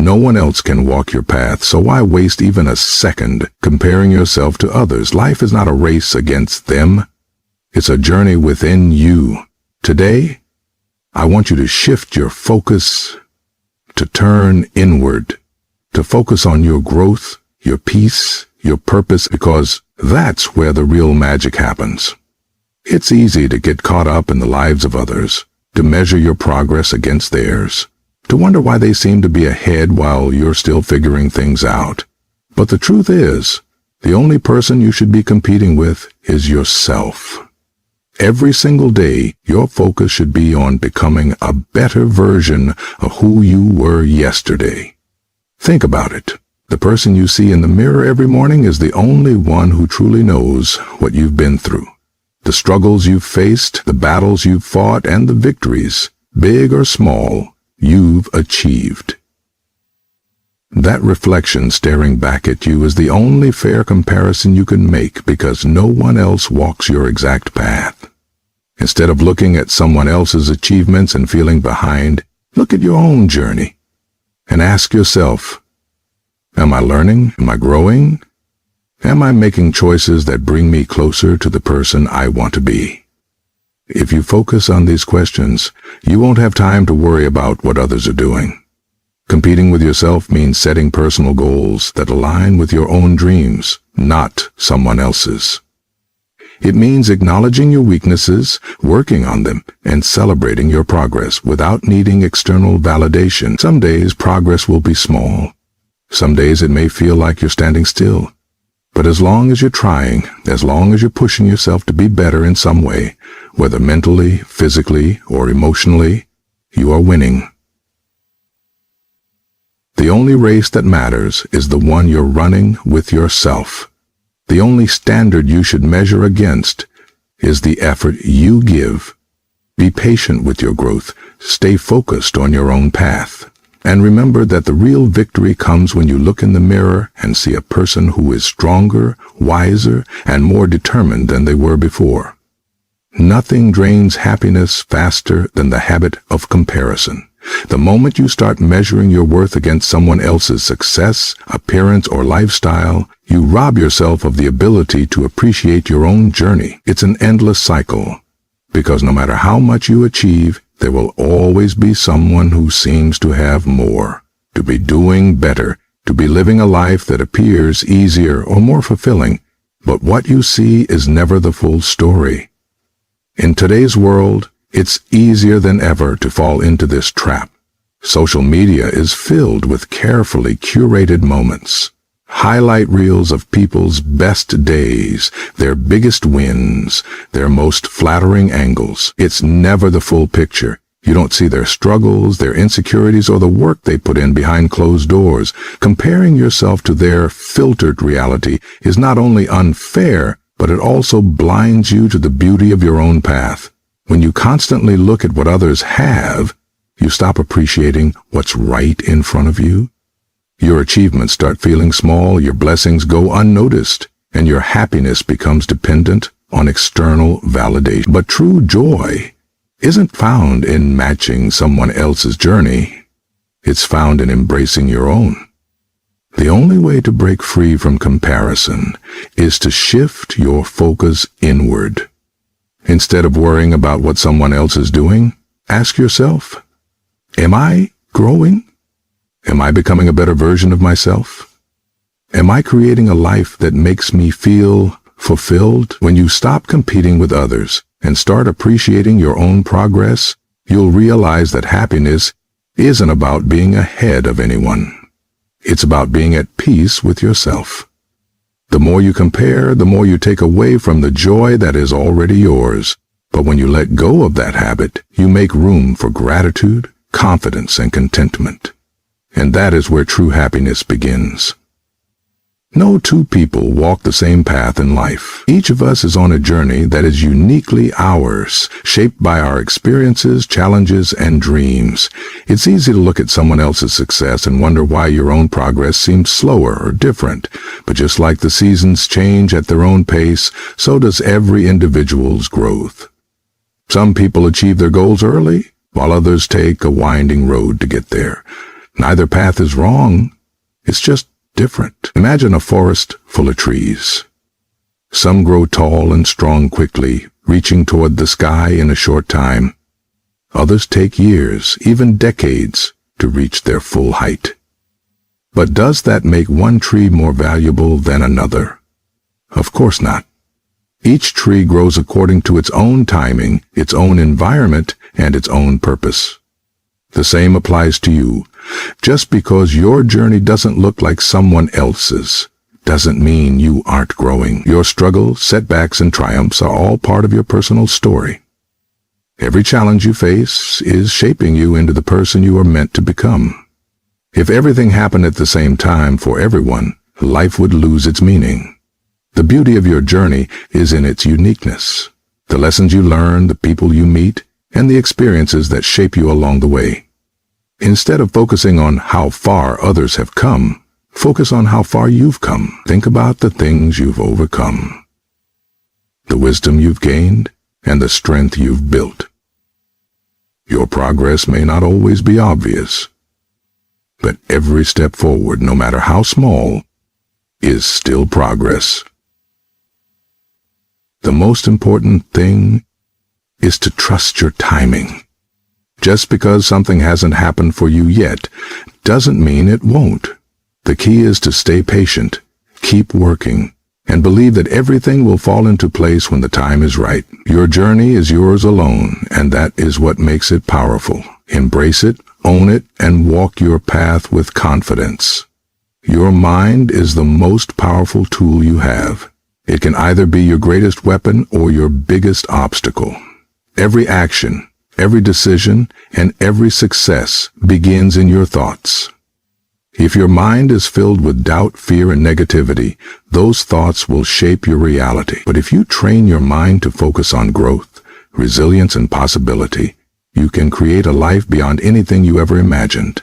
No one else can walk your path, so why waste even a second comparing yourself to others? Life is not a race against them. It's a journey within you. Today, I want you to shift your focus, to turn inward, to focus on your growth, your peace, your purpose, because that's where the real magic happens. It's easy to get caught up in the lives of others, to measure your progress against theirs, to wonder why they seem to be ahead while you're still figuring things out. But the truth is, the only person you should be competing with is yourself. Every single day, your focus should be on becoming a better version of who you were yesterday. Think about it. The person you see in the mirror every morning is the only one who truly knows what you've been through. The struggles you've faced, the battles you've fought, and the victories, big or small, you've achieved. That reflection staring back at you is the only fair comparison you can make, because no one else walks your exact path. Instead of looking at someone else's achievements and feeling behind, look at your own journey and ask yourself, am I learning? Am I growing? Am I making choices that bring me closer to the person I want to be? If you focus on these questions, you won't have time to worry about what others are doing. Competing with yourself means setting personal goals that align with your own dreams, not someone else's. It means acknowledging your weaknesses, working on them, and celebrating your progress without needing external validation. Some days progress will be small. Some days it may feel like you're standing still. But as long as you're trying, as long as you're pushing yourself to be better in some way, whether mentally, physically, or emotionally, you are winning. The only race that matters is the one you're running with yourself. The only standard you should measure against is the effort you give. Be patient with your growth. Stay focused on your own path. And remember that the real victory comes when you look in the mirror and see a person who is stronger, wiser, and more determined than they were before. Nothing drains happiness faster than the habit of comparison. The moment you start measuring your worth against someone else's success, appearance, or lifestyle, you rob yourself of the ability to appreciate your own journey. It's an endless cycle, because no matter how much you achieve, there will always be someone who seems to have more, to be doing better, to be living a life that appears easier or more fulfilling. But what you see is never the full story. In today's world, it's easier than ever to fall into this trap. Social media is filled with carefully curated moments, highlight reels of people's best days, their biggest wins, their most flattering angles. It's never the full picture. You don't see their struggles, their insecurities, or the work they put in behind closed doors. Comparing yourself to their filtered reality is not only unfair, but it also blinds you to the beauty of your own path. When you constantly look at what others have, you stop appreciating what's right in front of you. Your achievements start feeling small, your blessings go unnoticed, and your happiness becomes dependent on external validation. But true joy isn't found in matching someone else's journey. It's found in embracing your own. The only way to break free from comparison is to shift your focus inward. Instead of worrying about what someone else is doing, ask yourself, am I growing? Am I becoming a better version of myself? Am I creating a life that makes me feel fulfilled? When you stop competing with others and start appreciating your own progress, you'll realize that happiness isn't about being ahead of anyone. It's about being at peace with yourself. The more you compare, the more you take away from the joy that is already yours. But when you let go of that habit, you make room for gratitude, confidence, and contentment. And that is where true happiness begins. No two people walk the same path in life. Each of us is on a journey that is uniquely ours, shaped by our experiences, challenges, and dreams. It's easy to look at someone else's success and wonder why your own progress seems slower or different. But just like the seasons change at their own pace, so does every individual's growth. Some people achieve their goals early, while others take a winding road to get there. Neither path is wrong. It's just different. Imagine a forest full of trees. Some grow tall and strong quickly, reaching toward the sky in a short time. Others take years, even decades, to reach their full height. But does that make one tree more valuable than another? Of course not. Each tree grows according to its own timing, its own environment, and its own purpose. The same applies to you. Just because your journey doesn't look like someone else's doesn't mean you aren't growing. Your struggles, setbacks, and triumphs are all part of your personal story. Every challenge you face is shaping you into the person you are meant to become. If everything happened at the same time for everyone, life would lose its meaning. The beauty of your journey is in its uniqueness. The lessons you learn, the people you meet, and the experiences that shape you along the way. Instead of focusing on how far others have come, focus on how far you've come. Think about the things you've overcome, the wisdom you've gained, and the strength you've built. Your progress may not always be obvious, but every step forward, no matter how small, is still progress. The most important thing is to trust your timing. Just because something hasn't happened for you yet doesn't mean it won't. The key is to stay patient, keep working, and believe that everything will fall into place when the time is right. Your journey is yours alone, and that is what makes it powerful. Embrace it, own it, and walk your path with confidence. Your mind is the most powerful tool you have. It can either be your greatest weapon or your biggest obstacle. Every action, every decision, and every success begins in your thoughts. If your mind is filled with doubt, fear, and negativity, those thoughts will shape your reality. But if you train your mind to focus on growth, resilience, and possibility, you can create a life beyond anything you ever imagined.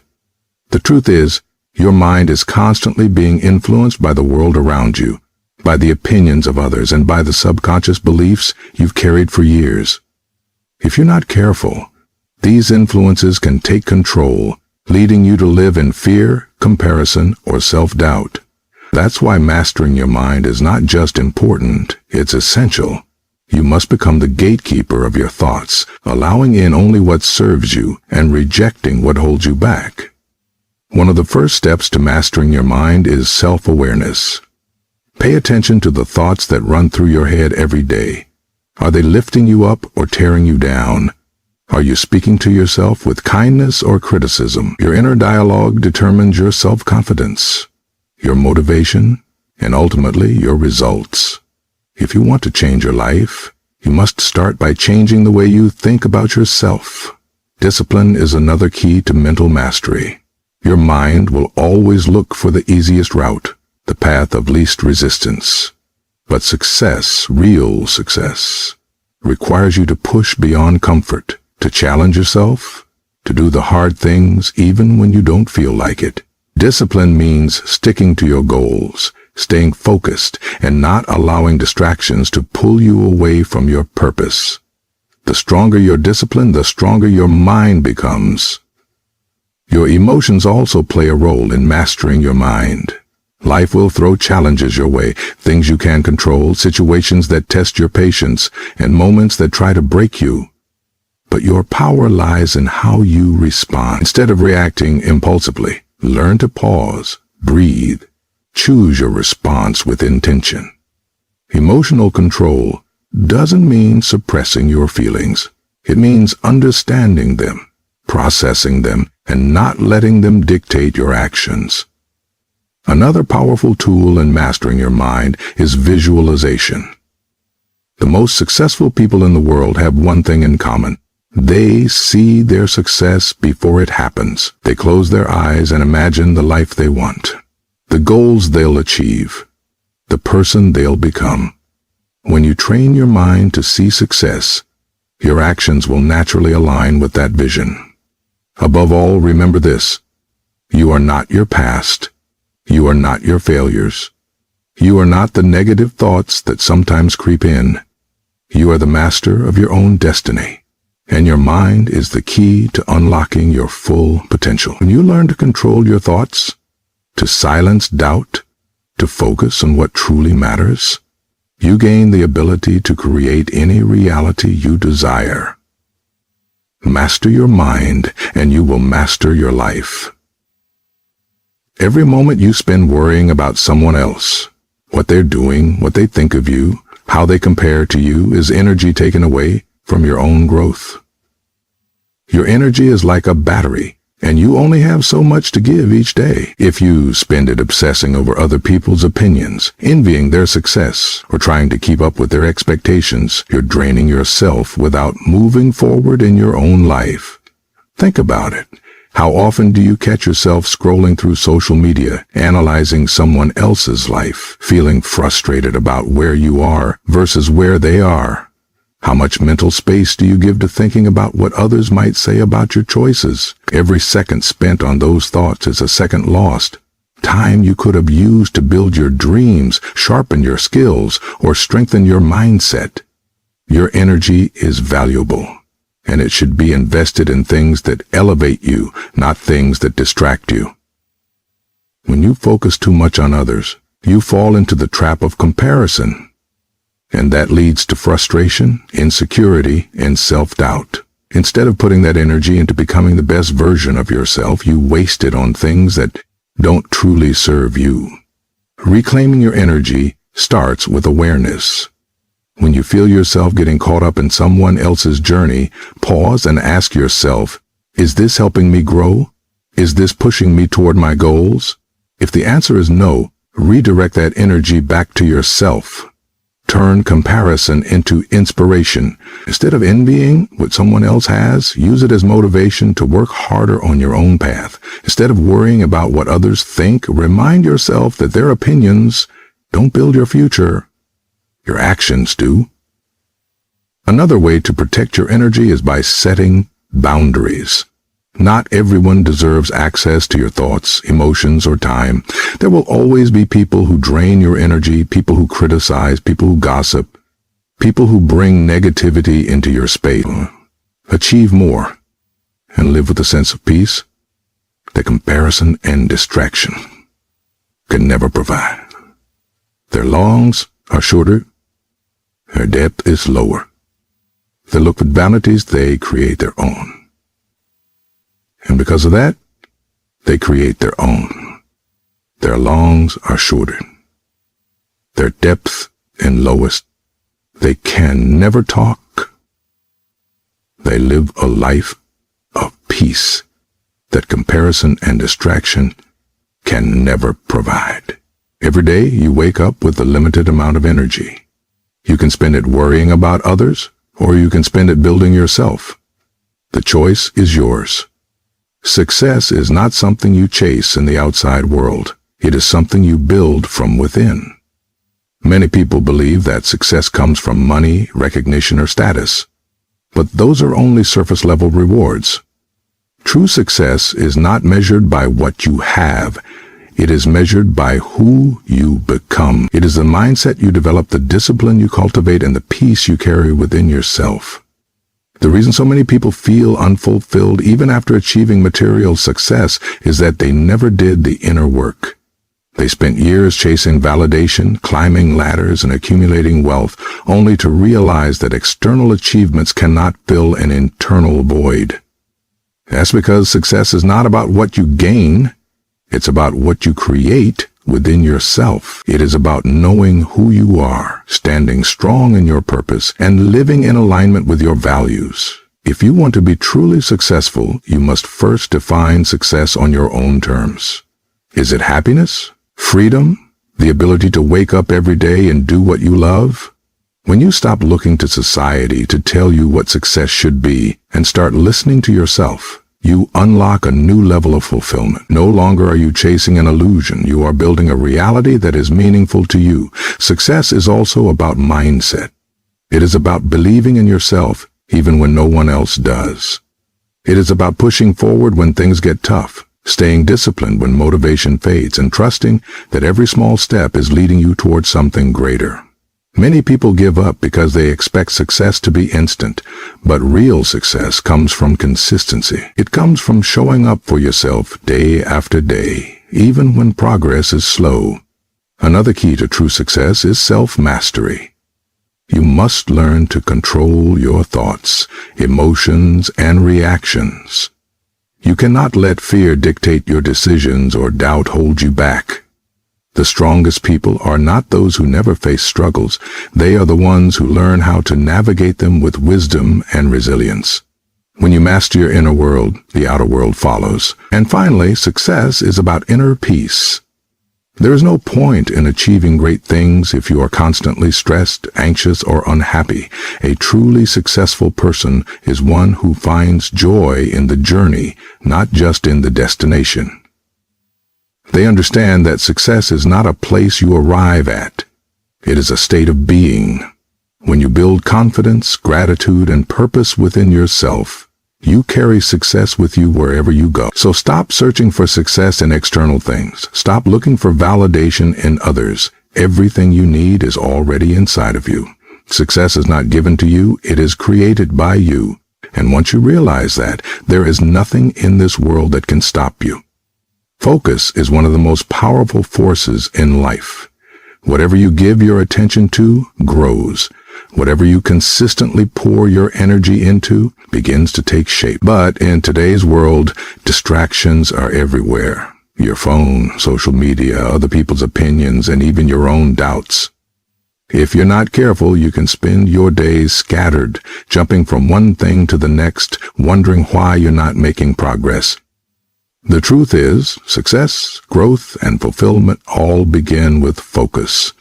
The truth is, your mind is constantly being influenced by the world around you, by the opinions of others, and by the subconscious beliefs you've carried for years. If you're not careful, these influences can take control, leading you to live in fear, comparison, or self-doubt. That's why mastering your mind is not just important, it's essential. You must become the gatekeeper of your thoughts, allowing in only what serves you and rejecting what holds you back. One of the first steps to mastering your mind is self-awareness. Pay attention to the thoughts that run through your head every day. Are they lifting you up or tearing you down? Are you speaking to yourself with kindness or criticism? Your inner dialogue determines your self-confidence, your motivation, and ultimately your results. If you want to change your life, you must start by changing the way you think about yourself. Discipline is another key to mental mastery. Your mind will always look for the easiest route, the path of least resistance. But success, real success, requires you to push beyond comfort, to challenge yourself, to do the hard things even when you don't feel like it. Discipline means sticking to your goals, staying focused, and not allowing distractions to pull you away from your purpose. The stronger your discipline, the stronger your mind becomes. Your emotions also play a role in mastering your mind. Life will throw challenges your way, things you can't control, situations that test your patience, and moments that try to break you. But your power lies in how you respond. Instead of reacting impulsively, learn to pause, breathe, choose your response with intention. Emotional control doesn't mean suppressing your feelings. It means understanding them, processing them, and not letting them dictate your actions. Another powerful tool in mastering your mind is visualization. The most successful people in the world have one thing in common. They see their success before it happens. They close their eyes and imagine the life they want, the goals they'll achieve, the person they'll become. When you train your mind to see success, your actions will naturally align with that vision. Above all, remember this: you are not your past. You are not your failures. You are not the negative thoughts that sometimes creep in. You are the master of your own destiny. And your mind is the key to unlocking your full potential. When you learn to control your thoughts, to silence doubt, to focus on what truly matters, you gain the ability to create any reality you desire. Master your mind, and you will master your life. Every moment you spend worrying about someone else, what they're doing, what they think of you, how they compare to you, is energy taken away from your own growth. Your energy is like a battery, and you only have so much to give each day. If you spend it obsessing over other people's opinions, envying their success, or trying to keep up with their expectations, you're draining yourself without moving forward in your own life. Think about it. How often do you catch yourself scrolling through social media, analyzing someone else's life, feeling frustrated about where you are versus where they are? How much mental space do you give to thinking about what others might say about your choices? Every second spent on those thoughts is a second lost. Time you could have used to build your dreams, sharpen your skills, or strengthen your mindset. Your energy is valuable, and it should be invested in things that elevate you, not things that distract you. When you focus too much on others, you fall into the trap of comparison. And that leads to frustration, insecurity, and self-doubt. Instead of putting that energy into becoming the best version of yourself, you waste it on things that don't truly serve you. Reclaiming your energy starts with awareness. When you feel yourself getting caught up in someone else's journey, pause and ask yourself, is this helping me grow? Is this pushing me toward my goals? If the answer is no, redirect that energy back to yourself. Turn comparison into inspiration. Instead of envying what someone else has, use it as motivation to work harder on your own path. Instead of worrying about what others think, remind yourself that their opinions don't build your future. Your actions do. Another way to protect your energy is by setting boundaries. Not everyone deserves access to your thoughts, emotions, or time. There will always be people who drain your energy, people who criticize, people who gossip, people who bring negativity into your space. Achieve more and live with a sense of peace that comparison and distraction can never provide. Their longs are shorter, their depth is lower. They look for vanities, they create their own. And because of that, they create their own. Their longs are shorter. Their depth and lowest. They can never talk. They live a life of peace that comparison and distraction can never provide. Every day you wake up with a limited amount of energy. You can spend it worrying about others, or you can spend it building yourself. The choice is yours. Success is not something you chase in the outside world. It is something you build from within. Many people believe that success comes from money, recognition, or status. But those are only surface-level rewards. True success is not measured by what you have. It is measured by who you become. It is the mindset you develop, the discipline you cultivate, and the peace you carry within yourself. The reason so many people feel unfulfilled even after achieving material success is that they never did the inner work. They spent years chasing validation, climbing ladders, and accumulating wealth, only to realize that external achievements cannot fill an internal void. That's because success is not about what you gain. It's about what you create within yourself. It is about knowing who you are, standing strong in your purpose, and living in alignment with your values. If you want to be truly successful, you must first define success on your own terms. Is it happiness? Freedom? The ability to wake up every day and do what you love? When you stop looking to society to tell you what success should be and start listening to yourself, you unlock a new level of fulfillment. No longer are you chasing an illusion. You are building a reality that is meaningful to you. Success is also about mindset. It is about believing in yourself even when no one else does. It is about pushing forward when things get tough, staying disciplined when motivation fades, and trusting that every small step is leading you towards something greater. Many people give up because they expect success to be instant, but real success comes from consistency. It comes from showing up for yourself day after day, even when progress is slow. Another key to true success is self-mastery. You must learn to control your thoughts, emotions, and reactions. You cannot let fear dictate your decisions or doubt hold you back. The strongest people are not those who never face struggles. They are the ones who learn how to navigate them with wisdom and resilience. When you master your inner world, the outer world follows. And finally, success is about inner peace. There is no point in achieving great things if you are constantly stressed, anxious, or unhappy. A truly successful person is one who finds joy in the journey, not just in the destination. They understand that success is not a place you arrive at. It is a state of being. When you build confidence, gratitude, and purpose within yourself, you carry success with you wherever you go. So stop searching for success in external things. Stop looking for validation in others. Everything you need is already inside of you. Success is not given to you, it is created by you. And once you realize that, there is nothing in this world that can stop you. Focus is one of the most powerful forces in life. Whatever you give your attention to grows. Whatever you consistently pour your energy into begins to take shape. But in today's world, distractions are everywhere. Your phone, social media, other people's opinions, and even your own doubts. If you're not careful, you can spend your days scattered, jumping from one thing to the next, wondering why you're not making progress. The truth is, success, growth, and fulfillment all begin with focus.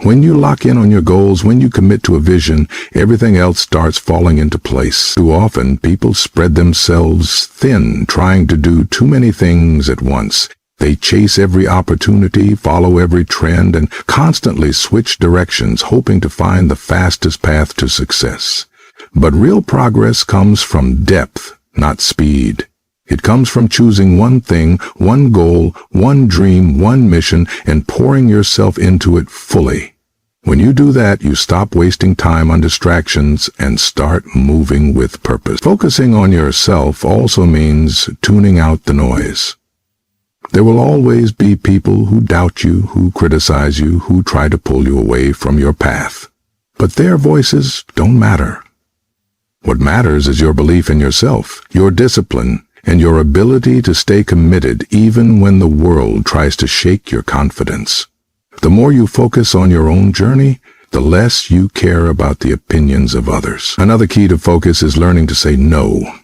When you lock in on your goals, when you commit to a vision, everything else starts falling into place. Too often, people spread themselves thin, trying to do too many things at once. They chase every opportunity, follow every trend, and constantly switch directions, hoping to find the fastest path to success. But real progress comes from depth, not speed. It comes from choosing one thing, one goal, one dream, one mission, and pouring yourself into it fully. When you do that, you stop wasting time on distractions and start moving with purpose. Focusing on yourself also means tuning out the noise. There will always be people who doubt you, who criticize you, who try to pull you away from your path. But their voices don't matter. What matters is your belief in yourself, your discipline, and your ability to stay committed even when the world tries to shake your confidence. The more you focus on your own journey, the less you care about the opinions of others. Another key to focus is learning to say no.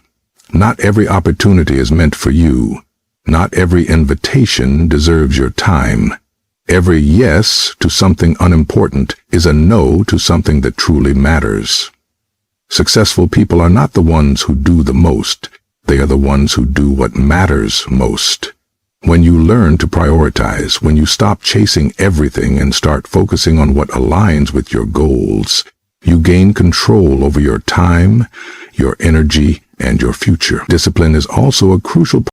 Not every opportunity is meant for you. Not every invitation deserves your time. Every yes to something unimportant is a no to something that truly matters. Successful people are not the ones who do the most. They are the ones who do what matters most. When you learn to prioritize, when you stop chasing everything and start focusing on what aligns with your goals, you gain control over your time, your energy, and your future. Discipline is also a crucial